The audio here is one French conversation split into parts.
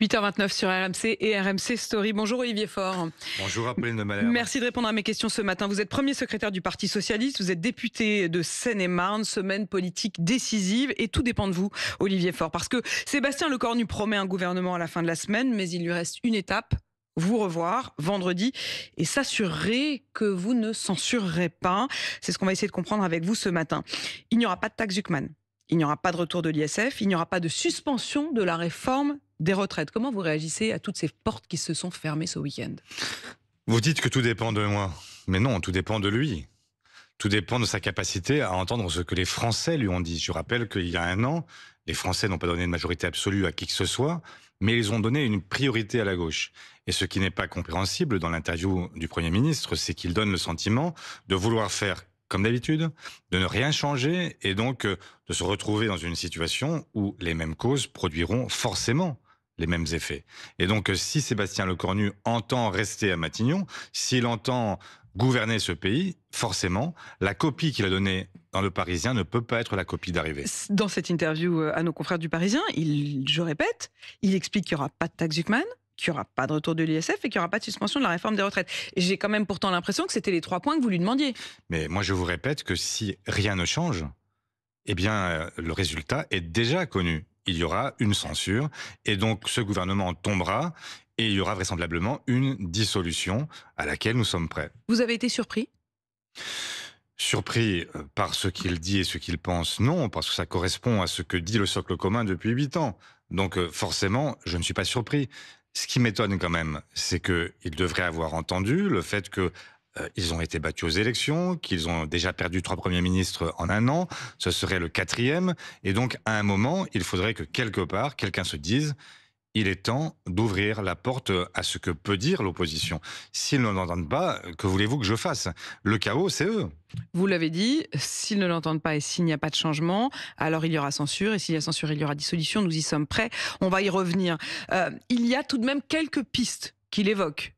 8h29 sur RMC et RMC Story. Bonjour Olivier Faure. Bonjour Apolline de Malherbe. Merci de répondre à mes questions ce matin. Vous êtes premier secrétaire du Parti Socialiste, vous êtes député de Seine-et-Marne, semaine politique décisive et tout dépend de vous, Olivier Faure. Parce que Sébastien Lecornu promet un gouvernement à la fin de la semaine, mais il lui reste une étape, vous revoir vendredi et s'assurer que vous ne censurerez pas. C'est ce qu'on va essayer de comprendre avec vous ce matin. Il n'y aura pas de taxe Zuckman. Il n'y aura pas de retour de l'ISF, il n'y aura pas de suspension de la réforme des retraites. Comment vous réagissez à toutes ces portes qui se sont fermées ce week-end? Vous dites que tout dépend de moi. Mais non, tout dépend de lui. Tout dépend de sa capacité à entendre ce que les Français lui ont dit. Je rappelle qu'il y a un an, les Français n'ont pas donné de majorité absolue à qui que ce soit, mais ils ont donné une priorité à la gauche. Et ce qui n'est pas compréhensible dans l'interview du Premier ministre, c'est qu'il donne le sentiment de vouloir faire comme d'habitude, de ne rien changer et donc de se retrouver dans une situation où les mêmes causes produiront forcément les mêmes effets. Et donc si Sébastien Lecornu entend rester à Matignon, s'il entend gouverner ce pays, forcément, la copie qu'il a donnée dans Le Parisien ne peut pas être la copie d'arrivée. Dans cette interview à nos confrères du Parisien, je répète, il explique qu'il n'y aura pas de taxe Zuckman, qu'il n'y aura pas de retour de l'ISF et qu'il n'y aura pas de suspension de la réforme des retraites. J'ai quand même pourtant l'impression que c'était les 3 points que vous lui demandiez. Mais moi, je vous répète que si rien ne change, eh bien, le résultat est déjà connu. Il y aura une censure et donc ce gouvernement tombera et il y aura vraisemblablement une dissolution à laquelle nous sommes prêts. Vous avez été surpris ? Surpris par ce qu'il dit et ce qu'il pense, non, parce que ça correspond à ce que dit le socle commun depuis 8 ans. Donc forcément, je ne suis pas surpris. Ce qui m'étonne quand même, c'est qu'ils devraient avoir entendu le fait que ils ont été battus aux élections, qu'ils ont déjà perdu 3 premiers ministres en un an, ce serait le 4e, et donc à un moment, il faudrait que quelque part, quelqu'un se dise il est temps d'ouvrir la porte à ce que peut dire l'opposition. S'ils ne l'entendent pas, que voulez-vous que je fasse? Le chaos, c'est eux. Vous l'avez dit, s'ils ne l'entendent pas et s'il n'y a pas de changement, alors il y aura censure. Et s'il y a censure, il y aura dissolution. Nous y sommes prêts. On va y revenir. Il y a tout de même quelques pistes qu'il évoque,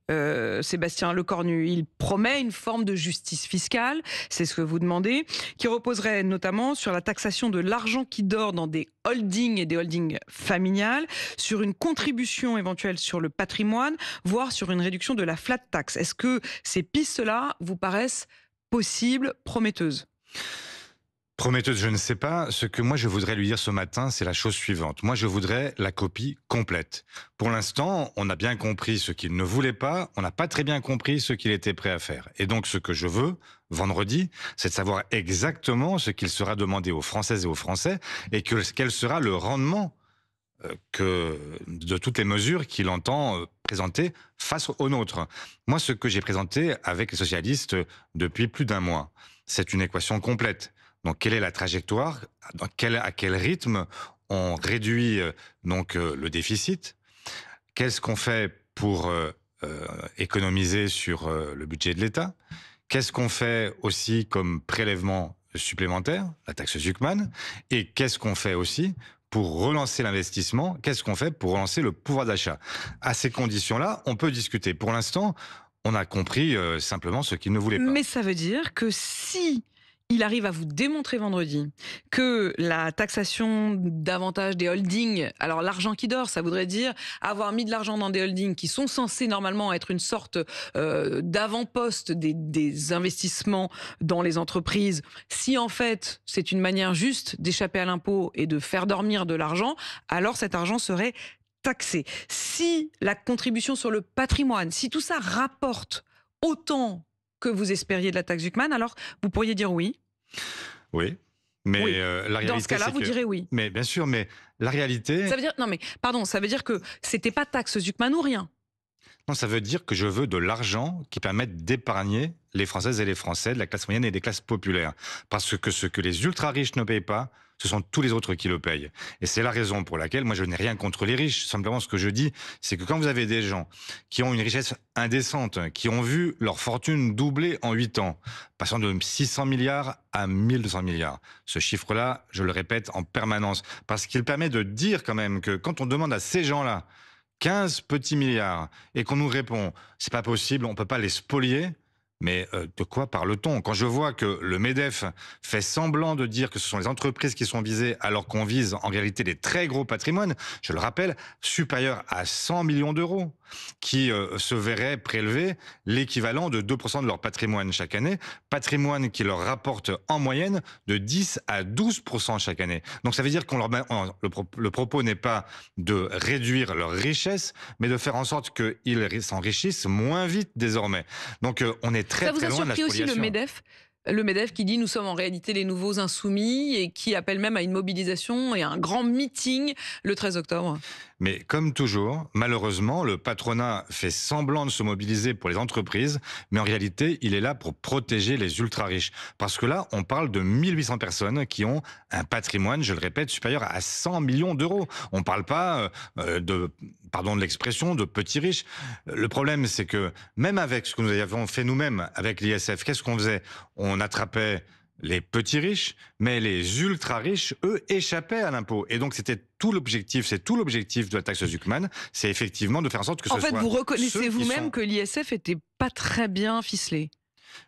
Sébastien Lecornu. Il promet une forme de justice fiscale, c'est ce que vous demandez, qui reposerait notamment sur la taxation de l'argent qui dort dans des holdings et des holdings familiales, sur une contribution éventuelle sur le patrimoine, voire sur une réduction de la flat tax. Est-ce que ces pistes-là vous paraissent possibles, prometteuses? Prometteuse, je ne sais pas. Ce que moi je voudrais lui dire ce matin, c'est la chose suivante. Moi je voudrais la copie complète. Pour l'instant, on a bien compris ce qu'il ne voulait pas, on n'a pas très bien compris ce qu'il était prêt à faire. Et donc ce que je veux, vendredi, c'est de savoir exactement ce qu'il sera demandé aux Françaises et aux Français et quel sera le rendement de toutes les mesures qu'il entend présenter face aux nôtres. Moi, ce que j'ai présenté avec les socialistes depuis plus d'un mois, c'est une équation complète. Donc, quelle est la trajectoire? À quel rythme on réduit le déficit? Qu'est-ce qu'on fait pour économiser sur le budget de l'État? Qu'est-ce qu'on fait aussi comme prélèvement supplémentaire, la taxe Zuckman? Et qu'est-ce qu'on fait aussi pour relancer l'investissement? Qu'est-ce qu'on fait pour relancer le pouvoir d'achat? À ces conditions-là, on peut discuter. Pour l'instant, on a compris simplement ce qu'il ne voulait pas. Mais ça veut dire que si il arrive à vous démontrer vendredi que la taxation davantage des holdings, alors l'argent qui dort, ça voudrait dire avoir mis de l'argent dans des holdings qui sont censés normalement être une sorte d'avant-poste des investissements dans les entreprises. Si en fait c'est une manière juste d'échapper à l'impôt et de faire dormir de l'argent, alors cet argent serait taxé. Si la contribution sur le patrimoine, si tout ça rapporte autant que vous espériez de la taxe Zuckman, alors vous pourriez dire oui. Oui, mais Oui. la réalité, dans ce cas-là, vous direz oui. Mais bien sûr, mais la réalité... Ça veut dire, non mais, pardon, ça veut dire que c'était pas taxe Zuckman ou rien. Non, ça veut dire que je veux de l'argent qui permette d'épargner les Françaises et les Français, de la classe moyenne et des classes populaires. Parce que ce que les ultra-riches ne payent pas, ce sont tous les autres qui le payent. Et c'est la raison pour laquelle moi je n'ai rien contre les riches. Simplement ce que je dis, c'est que quand vous avez des gens qui ont une richesse indécente, qui ont vu leur fortune doubler en 8 ans, passant de 600 milliards à 1200 milliards, ce chiffre-là, je le répète en permanence, parce qu'il permet de dire quand même que quand on demande à ces gens-là 15 petits milliards et qu'on nous répond c'est pas possible, on peut pas les spolier, Mais de quoi parle-t-on? Quand je vois que le MEDEF fait semblant de dire que ce sont les entreprises qui sont visées, alors qu'on vise en réalité des très gros patrimoines, je le rappelle, supérieurs à 100 millions d'euros, qui se verraient prélever l'équivalent de 2% de leur patrimoine chaque année, patrimoine qui leur rapporte en moyenne de 10 à 12% chaque année. Donc ça veut dire qu'on leur le propos n'est pas de réduire leur richesse, mais de faire en sorte qu'ils s'enrichissent moins vite désormais. Donc on est Ça très vous a très loin de la surpris aussi spoliation. le MEDEF qui dit nous sommes en réalité les nouveaux insoumis et qui appelle même à une mobilisation et à un grand meeting le 13 octobre. Mais comme toujours, malheureusement, le patronat fait semblant de se mobiliser pour les entreprises, mais en réalité, il est là pour protéger les ultra-riches. Parce que là, on parle de 1800 personnes qui ont un patrimoine, je le répète, supérieur à 100 millions d'euros. On ne parle pas de, pardon de l'expression, de petits riches. Le problème, c'est que même avec ce que nous avons fait nous-mêmes avec l'ISF, qu'est-ce qu'on faisait? On attrapait les petits riches, mais les ultra riches, eux, échappaient à l'impôt. Et donc, c'est tout l'objectif de la taxe Zuckman, c'est effectivement de faire en sorte que En ce fait, soit vous ceux reconnaissez qui vous-même sont... que l'ISF était pas très bien ficelé.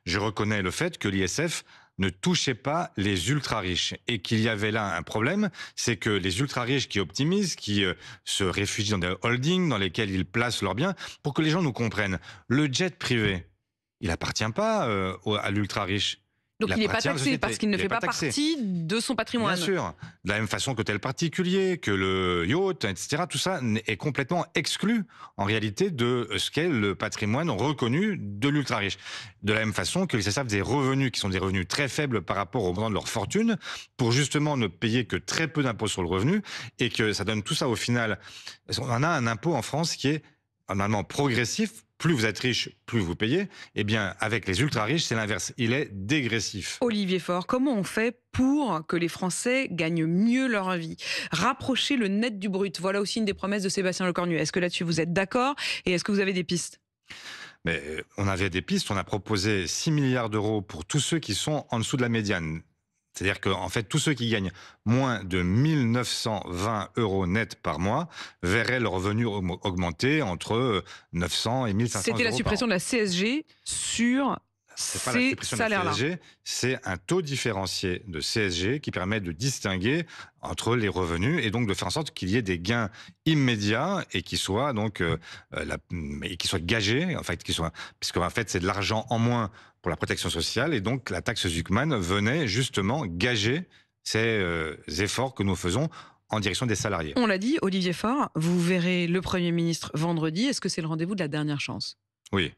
Je reconnais le fait que l'ISF ne touchait pas les ultra riches et qu'il y avait là un problème, c'est que les ultra riches qui optimisent, qui se réfugient dans des holdings dans lesquels ils placent leurs biens, pour que les gens nous comprennent, le jet privé, il appartient pas à l'ultra riche. Donc Il il n'est pas appartient à la taxé société. parce qu'il ne Il n'est fait pas taxé. partie de son Bien patrimoine. sûr, de la même façon que tel particulier, que le yacht, etc. Tout ça est complètement exclu en réalité de ce qu'est le patrimoine reconnu de l'ultra riche. De la même façon que les SAF des revenus qui sont des revenus très faibles par rapport au montant de leur fortune, pour justement ne payer que très peu d'impôts sur le revenu, et que ça donne tout ça au final. On a un impôt en France qui est normalement progressif. Plus vous êtes riche, plus vous payez. Eh bien, avec les ultra riches, c'est l'inverse. Il est dégressif. Olivier Faure, comment on fait pour que les Français gagnent mieux leur vie? Rapprocher le net du brut, voilà aussi une des promesses de Sébastien Lecornu. Est-ce que là-dessus vous êtes d'accord et est-ce que vous avez des pistes? Mais on avait des pistes, on a proposé 6 milliards d'euros pour tous ceux qui sont en dessous de la médiane. C'est-à-dire qu'en fait, tous ceux qui gagnent moins de 1 920 euros net par mois verraient leur revenu augmenter entre 900 et 1 500 euros C'était la par an. suppression de la CSG sur C'est pas la ces suppression de la salaires-là. CSG, c'est un taux différencié de CSG qui permet de distinguer entre les revenus et donc de faire en sorte qu'il y ait des gains immédiats et qui soient donc et qui soient gagés, en fait, puisque en fait c'est de l'argent en moins pour la protection sociale et donc la taxe Zuckman venait justement gager ces efforts que nous faisons en direction des salariés. On l'a dit, Olivier Faure, vous verrez le Premier ministre vendredi. Est-ce que c'est le rendez-vous de la dernière chance? Oui.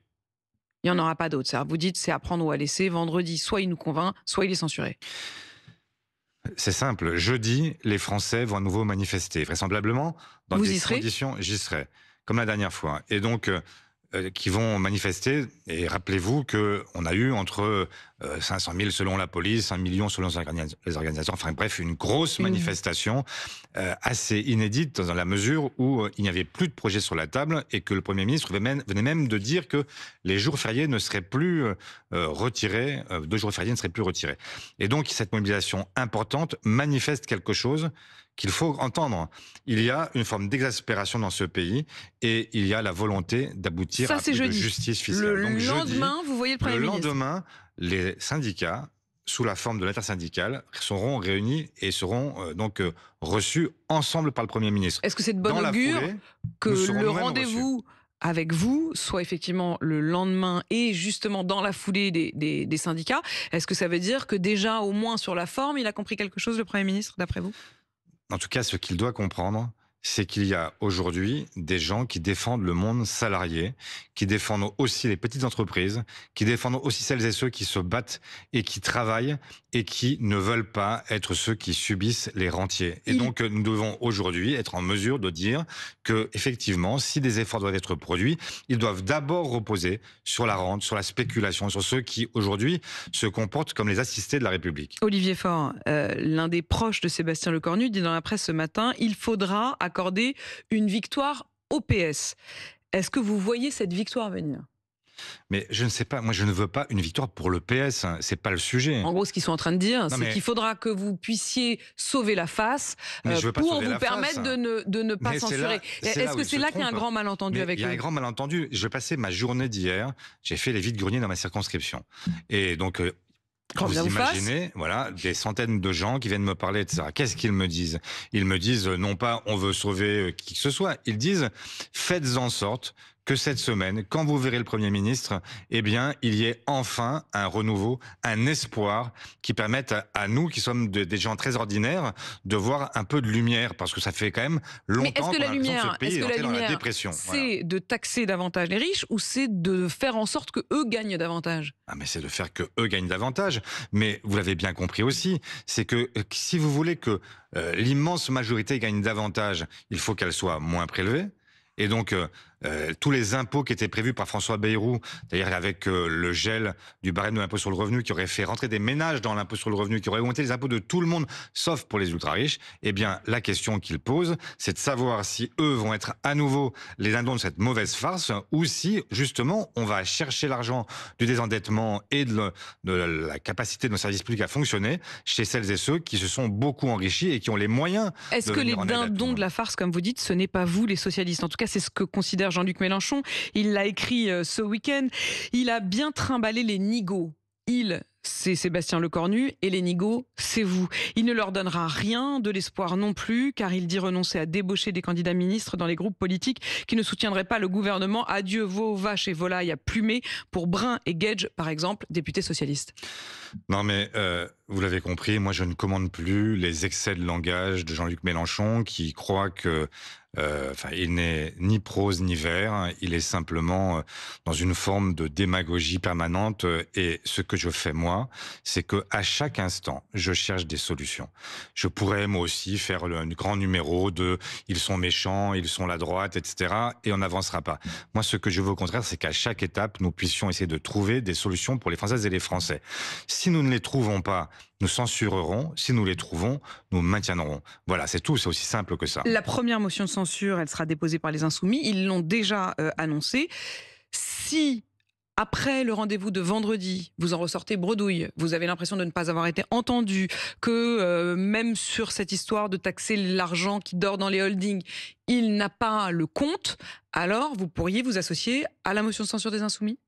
Il n'y en aura pas d'autre, ça. Vous dites c'est à prendre ou à laisser. Vendredi, soit il nous convainc, soit il est censuré. C'est simple. Jeudi, les Français vont à nouveau manifester. Vraisemblablement, dans Vous y des serez? conditions, j'y serai, comme la dernière fois. Et donc, qui vont manifester. Et rappelez-vous qu'on a eu entre 500 000 selon la police, 1 million selon les organisateurs. Enfin bref, une grosse manifestation assez inédite dans la mesure où il n'y avait plus de projet sur la table et que le Premier ministre venait même de dire que les jours fériés ne seraient plus retirés, 2 jours fériés ne seraient plus retirés. Et donc cette mobilisation importante manifeste quelque chose qu'il faut entendre. Il y a une forme d'exaspération dans ce pays et il y a la volonté d'aboutir à plus de justice fiscale. Le Donc lendemain, vous voyez le Premier ministre. Le lendemain, les syndicats, sous la forme de l'intersyndicale, seront réunis et seront donc reçus ensemble par le Premier ministre. Est-ce que c'est de bon augure que le rendez-vous avec vous soit effectivement le lendemain et justement dans la foulée des syndicats? Est-ce que ça veut dire que déjà, au moins sur la forme, il a compris quelque chose, le Premier ministre, d'après vous? En tout cas, ce qu'il doit comprendre, c'est qu'il y a aujourd'hui des gens qui défendent le monde salarié, qui défendent aussi les petites entreprises, qui défendent aussi celles et ceux qui se battent et qui travaillent et qui ne veulent pas être ceux qui subissent les rentiers. Et donc, nous devons aujourd'hui être en mesure de dire que, effectivement, si des efforts doivent être produits, ils doivent d'abord reposer sur la rente, sur la spéculation, sur ceux qui, aujourd'hui, se comportent comme les assistés de la République. Olivier Faure, l'un des proches de Sébastien Lecornu, dit dans la presse ce matin, il faudra accorder une victoire au PS. Est-ce que vous voyez cette victoire venir? Mais je ne sais pas, moi je ne veux pas une victoire pour le PS, hein, c'est pas le sujet. En gros, ce qu'ils sont en train de dire, Non c'est mais qu'il faudra que vous puissiez sauver la face je veux pas pour sauver vous la face. permettre de ne pas Mais censurer. c'est Est-ce là où que ils c'est se là qu'il y a un trompent. grand malentendu Mais il avec y a un eux? grand malentendu. Je passais ma journée d'hier, j'ai fait les vides-greniers dans ma circonscription. Et donc, Quand bien vous vous fasse. imaginez, voilà, des centaines de gens qui viennent me parler, etc. Qu'est-ce qu'ils me disent? Ils me disent non pas on veut sauver qui que ce soit, ils disent faites en sorte que cette semaine, quand vous verrez le Premier ministre, eh bien, il y ait enfin un renouveau, un espoir qui permette à nous, qui sommes des gens très ordinaires, de voir un peu de lumière, parce que ça fait quand même Mais longtemps qu'on a l'impression que ce pays est la entré dans la lumière, dépression. Voilà. c'est de taxer davantage les riches ou c'est de faire en sorte que eux gagnent davantage? Ah mais c'est de faire que eux gagnent davantage. Mais vous l'avez bien compris aussi, c'est que si vous voulez que l'immense majorité gagne davantage, il faut qu'elle soit moins prélevée. Et donc, tous les impôts qui étaient prévus par François Bayrou, d'ailleurs avec le gel du barème de l'impôt sur le revenu, qui aurait fait rentrer des ménages dans l'impôt sur le revenu, qui aurait augmenté les impôts de tout le monde, sauf pour les ultra-riches, eh bien, la question qu'il pose, c'est de savoir si eux vont être à nouveau les dindons de cette mauvaise farce, ou si, justement, on va chercher l'argent du désendettement et de la capacité de nos services publics à fonctionner chez celles et ceux qui se sont beaucoup enrichis et qui ont les moyens Est-ce de que les venir en aide à tout le dindons de monde. la farce, comme vous dites, ce n'est pas vous, les socialistes? En tout cas, c'est ce que considère Jean-Luc Mélenchon. Il l'a écrit ce week-end. Il a bien trimballé les nigauds. Il, c'est Sébastien Lecornu, et les nigauds, c'est vous. Il ne leur donnera rien, de l'espoir non plus, car il dit renoncer à débaucher des candidats ministres dans les groupes politiques qui ne soutiendraient pas le gouvernement. Adieu vos vaches et volailles à plumer pour Brun et Gage, par exemple, députés socialistes. Non mais vous l'avez compris, moi je ne commande plus les excès de langage de Jean-Luc Mélenchon qui croit que il n'est ni prose ni vers, il est simplement dans une forme de démagogie permanente. Et ce que je fais moi, c'est que à chaque instant, je cherche des solutions. Je pourrais moi aussi faire un grand numéro de ils sont méchants, ils sont la droite, etc. Et on n'avancera pas. Moi, ce que je veux au contraire, c'est qu'à chaque étape, nous puissions essayer de trouver des solutions pour les Françaises et les Français. Si nous ne les trouvons pas, nous censurerons. Si nous les trouvons, nous maintiendrons. Voilà, c'est tout. C'est aussi simple que ça. La première motion de censure, elle sera déposée par les Insoumis. Ils l'ont déjà annoncé. Si, après le rendez-vous de vendredi, vous en ressortez bredouille, vous avez l'impression de ne pas avoir été entendu, que même sur cette histoire de taxer l'argent qui dort dans les holdings, il n'a pas le compte, alors vous pourriez vous associer à la motion de censure des Insoumis?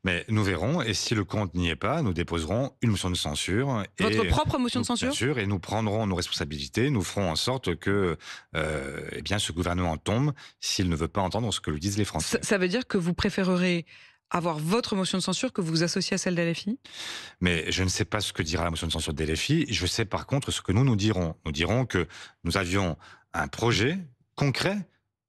Mais nous verrons, et si le compte n'y est pas, nous déposerons une motion de censure. Votre propre motion de censure? Bien sûr, et nous prendrons nos responsabilités, nous ferons en sorte que eh bien, ce gouvernement tombe s'il ne veut pas entendre ce que lui disent les Français. Ça veut dire que vous préférerez avoir votre motion de censure que vous vous associez à celle d'LFI? Mais je ne sais pas ce que dira la motion de censure des LFI, je sais par contre ce que nous dirons. Nous dirons que nous avions un projet concret,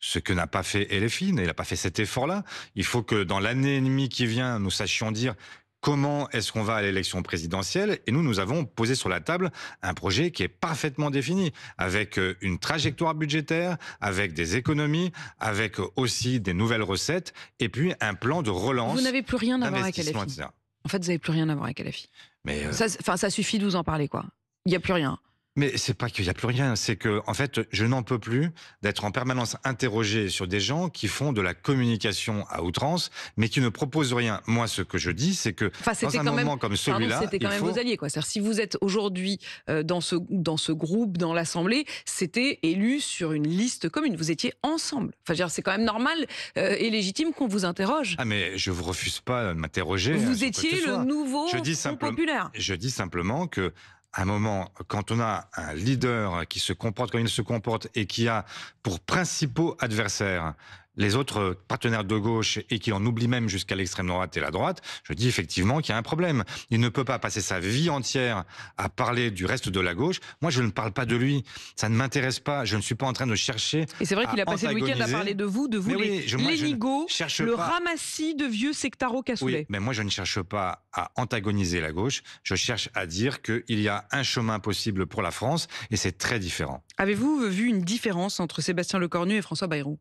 ce que n'a pas fait LFI, il n'a pas fait cet effort-là. Il faut que dans l'année et demie qui vient, nous sachions dire comment est-ce qu'on va à l'élection présidentielle. Et nous avons posé sur la table un projet qui est parfaitement défini, avec une trajectoire budgétaire, avec des économies, avec aussi des nouvelles recettes, et puis un plan de relance. Vous n'avez plus rien à voir avec LFI. Etc. En fait, vous n'avez plus rien à voir avec LFI. Mais Ça suffit de vous en parler, quoi. Il n'y a plus rien. Mais c'est pas qu'il y a plus rien, c'est que en fait, je n'en peux plus d'être en permanence interrogé sur des gens qui font de la communication à outrance, mais qui ne proposent rien. Moi, ce que je dis, c'est que dans un moment comme celui-là, c'était quand même vos alliés, quoi. C'est-à-dire, si vous êtes aujourd'hui dans ce groupe, dans l'Assemblée, c'était élu sur une liste commune. Vous étiez ensemble. Enfin, je veux dire, c'est quand même normal et légitime qu'on vous interroge. Ah, mais je vous refuse pas de m'interroger. Vous étiez le nouveau Front populaire. Je dis simplement que à un moment, quand on a un leader qui se comporte comme il se comporte et qui a pour principaux adversaires les autres partenaires de gauche et qui en oublie même jusqu'à l'extrême droite et la droite, je dis effectivement qu'il y a un problème. Il ne peut pas passer sa vie entière à parler du reste de la gauche. Moi, je ne parle pas de lui. Ça ne m'intéresse pas. Je ne suis pas en train de chercher. Et c'est vrai qu'il a passé le week-end à parler de vous les nigauds, le ramassis de vieux sectaros cassoulets. Oui, mais moi, je ne cherche pas à antagoniser la gauche. Je cherche à dire qu'il y a un chemin possible pour la France et c'est très différent. Avez-vous vu une différence entre Sébastien Lecornu et François Bayrou?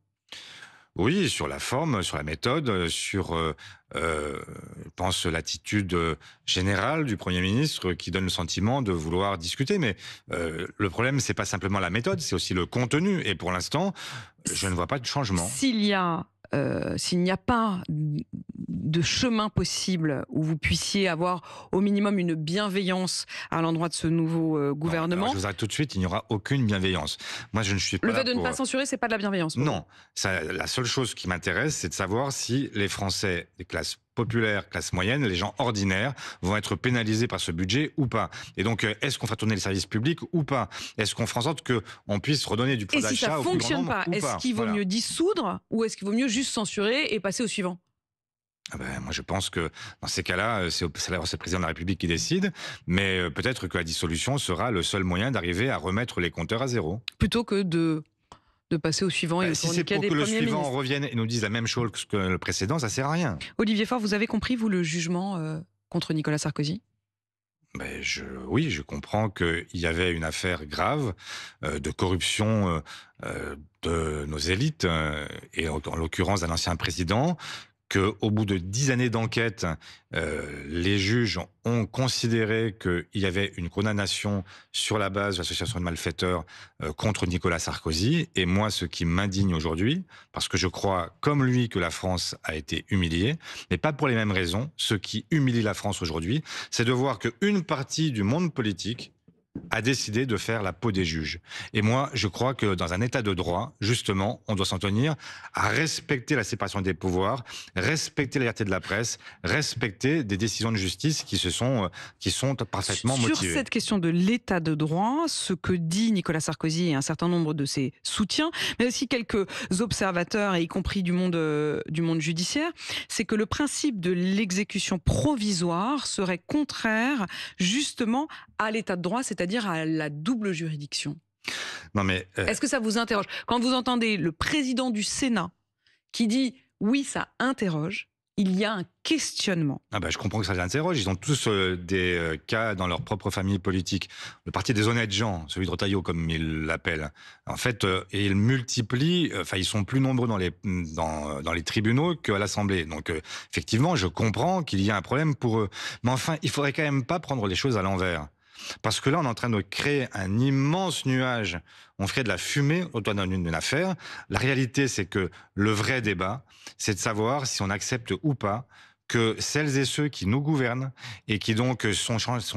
Oui, sur la forme, sur la méthode, sur, je pense, l'attitude générale du Premier ministre qui donne le sentiment de vouloir discuter. Mais le problème, c'est pas simplement la méthode, c'est aussi le contenu. Et pour l'instant, je ne vois pas de changement. S'il y a s'il n'y a pas de chemin possible où vous puissiez avoir au minimum une bienveillance à l'endroit de ce nouveau gouvernement. Alors, je vous arrête tout de suite, il n'y aura aucune bienveillance. Moi, je ne suis pas Le là fait de ne pour... pas censurer, c'est pas de la bienveillance. Non, la seule chose qui m'intéresse, c'est de savoir si les Français, les classes populaires, classes moyennes, les gens ordinaires, vont être pénalisés par ce budget ou pas. Et donc, est-ce qu'on fera tourner les services publics ou pas? Est-ce qu'on fera en sorte qu'on puisse redonner du pouvoir d'achat au plus grand nombre? Et si ça ne fonctionne pas, est-ce qu'il vaut mieux dissoudre ou est-ce qu'il vaut mieux juste censurer et passer au suivant? Moi, je pense que dans ces cas-là, c'est le président de la République qui décide, mais peut-être que la dissolution sera le seul moyen d'arriver à remettre les compteurs à zéro. Plutôt que de passer au suivant. Et si c'est pour que le suivant revienne et nous dise la même chose que le précédent, ça sert à rien. Olivier Faure, vous avez compris, vous, le jugement contre Nicolas Sarkozy? Oui, je comprends qu'il y avait une affaire grave de corruption de nos élites, et en l'occurrence d'un ancien président, qu'au bout de 10 années d'enquête, les juges ont considéré qu'il y avait une condamnation sur la base de l'association de malfaiteurs contre Nicolas Sarkozy. Et moi, ce qui m'indigne aujourd'hui, parce que je crois, comme lui, que la France a été humiliée, mais pas pour les mêmes raisons. Ce qui humilie la France aujourd'hui, c'est de voir qu'une partie du monde politique a décidé de faire la peau des juges. Et moi, je crois que dans un état de droit, justement, on doit s'en tenir à respecter la séparation des pouvoirs, respecter la liberté de la presse, respecter des décisions de justice qui sont parfaitement motivées. Sur cette question de l'état de droit, ce que dit Nicolas Sarkozy et un certain nombre de ses soutiens, mais aussi quelques observateurs, y compris du monde judiciaire, c'est que le principe de l'exécution provisoire serait contraire justement à l'état de droit, c'est-à-dire à la double juridiction. Non mais est-ce que ça vous interroge? Quand vous entendez le président du Sénat qui dit oui, ça interroge, il y a un questionnement. Je comprends que ça les interroge. Ils ont tous des cas dans leur propre famille politique. Le parti des honnêtes gens, celui de Retailleau, comme ils l'appellent, en fait, et ils multiplient, ils sont plus nombreux dans les tribunaux qu'à l'Assemblée. Donc, effectivement, je comprends qu'il y a un problème pour eux. Mais enfin, il faudrait quand même pas prendre les choses à l'envers. Parce que là, on est en train de créer un immense nuage. On ferait de la fumée autour d'une affaire. La réalité, c'est que le vrai débat, c'est de savoir si on accepte ou pas que celles et ceux qui nous gouvernent et qui donc sont censés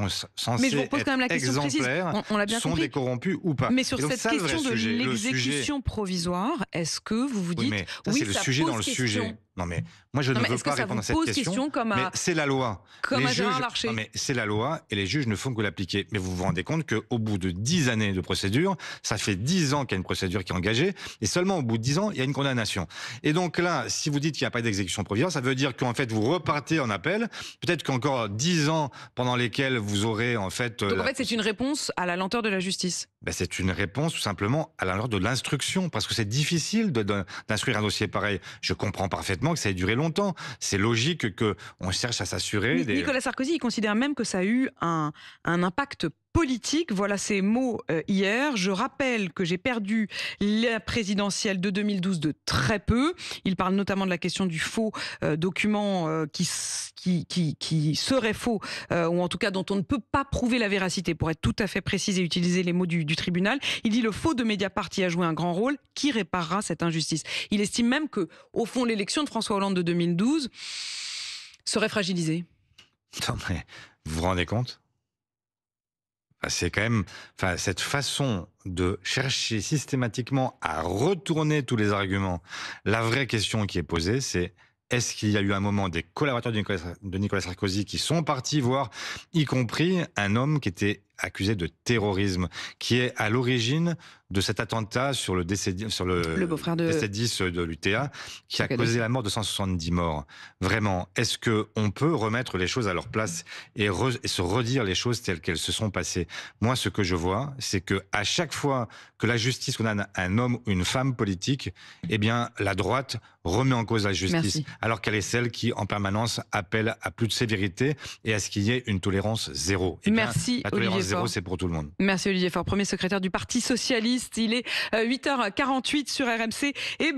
être exemplaires sont des corrompus ou pas. Mais sur cette question de l'exécution provisoire, est-ce que vous vous dites oui, c'est le sujet dans le sujet. Non mais moi je ne veux pas répondre à cette question. Mais c'est la loi. Comme à Gérard Larcher. Non mais c'est la loi et les juges ne font que l'appliquer. Mais vous vous rendez compte qu'au bout de 10 années de procédure, ça fait 10 ans qu'il y a une procédure qui est engagée et seulement au bout de 10 ans il y a une condamnation. Et donc là, si vous dites qu'il n'y a pas d'exécution provisoire, ça veut dire qu'en fait vous repartez en appel. Peut-être qu'encore 10 ans pendant lesquels vous aurez en fait. Donc en fait c'est une réponse à la lenteur de la justice. C'est une réponse tout simplement à la lenteur de l'instruction parce que c'est difficile d'instruire un dossier pareil. Je comprends parfaitement que ça ait duré longtemps. C'est logique qu'on cherche à s'assurer. Nicolas Sarkozy, il considère même que ça a eu un impact politique. Voilà ses mots hier. Je rappelle que j'ai perdu la présidentielle de 2012 de très peu. Il parle notamment de la question du faux document qui serait faux, ou en tout cas dont on ne peut pas prouver la véracité, pour être tout à fait précis et utiliser les mots du tribunal. Il dit le faux de Mediapart y a joué un grand rôle. Qui réparera cette injustice? Il estime même que, au fond, l'élection de François Hollande de 2012 serait fragilisée. Non mais vous vous rendez compte? C'est quand même cette façon de chercher systématiquement à retourner tous les arguments. La vraie question qui est posée, c'est est-ce qu'il y a eu un moment des collaborateurs de Nicolas Sarkozy qui sont partis voir, y compris un homme qui était accusé de terrorisme, qui est à l'origine de cet attentat sur le beau-frère de DC-10 de l'UTA, qui a causé la mort de 170 morts. Vraiment, est-ce qu'on peut remettre les choses à leur place et se redire les choses telles qu'elles se sont passées? Moi, ce que je vois, c'est que à chaque fois que la justice condamne un homme ou une femme politique, eh bien, la droite remet en cause la justice, alors qu'elle est celle qui, en permanence, appelle à plus de sévérité et à ce qu'il y ait une tolérance zéro. Merci, la tolérance zéro, c'est pour tout le monde. Merci Olivier Faure, premier secrétaire du Parti Socialiste. Il est 8h48 sur RMC et